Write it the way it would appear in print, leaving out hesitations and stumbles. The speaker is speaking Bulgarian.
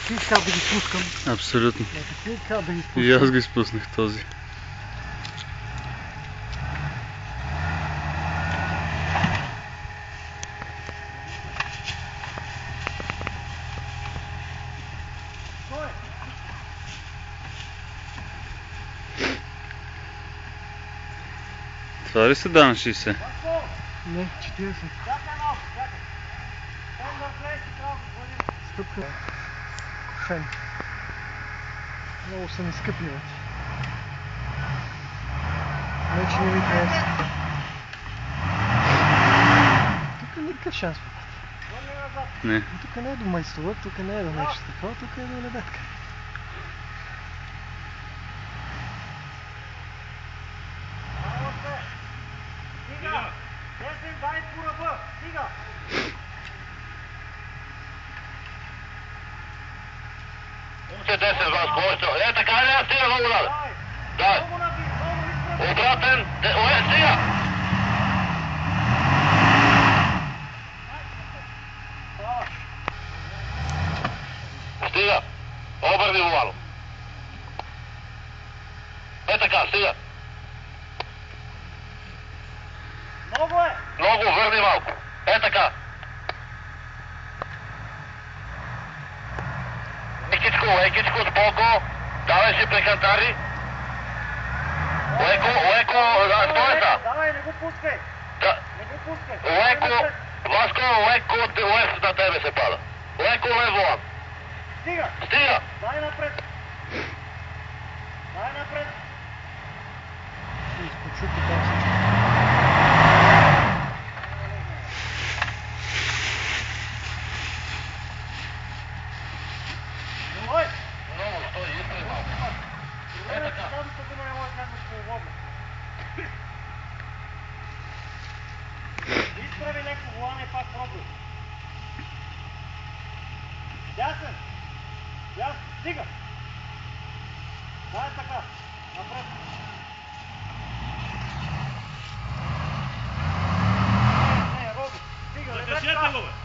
Ти искал да ги пускам. Абсолютно. Ти искал да ги пускам. И аз го изпуснах този. Това ли са дана 60? Не, 40. Стъпка. Фен. Много са ми скъпи, вече. Вече не ми харесва. Тук никакъв шанс. Не. Тук не е до майстора, тук не е до нещо такова, тук е до лебедка. Дай по ръба, стига! Още 10 вас, повече. Така ли аз стига много надо? Дай. Обратен, стига! Стига. Обърни го мало. Така, стига. Много е! Много, върни малко. Така. Лекичко, споко. Давай си прекантари. Леко, стой са. Давай, не го пускай. Не го пускай. Леко, Васко, леко лев на тебе се пада. Леко лев волан. Стига. Дай напред. Изпочупи там всичко. Изправи леко волана и пак пробуй. Дясен! Стига! Дай така! Напред! Не, Роби! Стига! Закачете го, бе!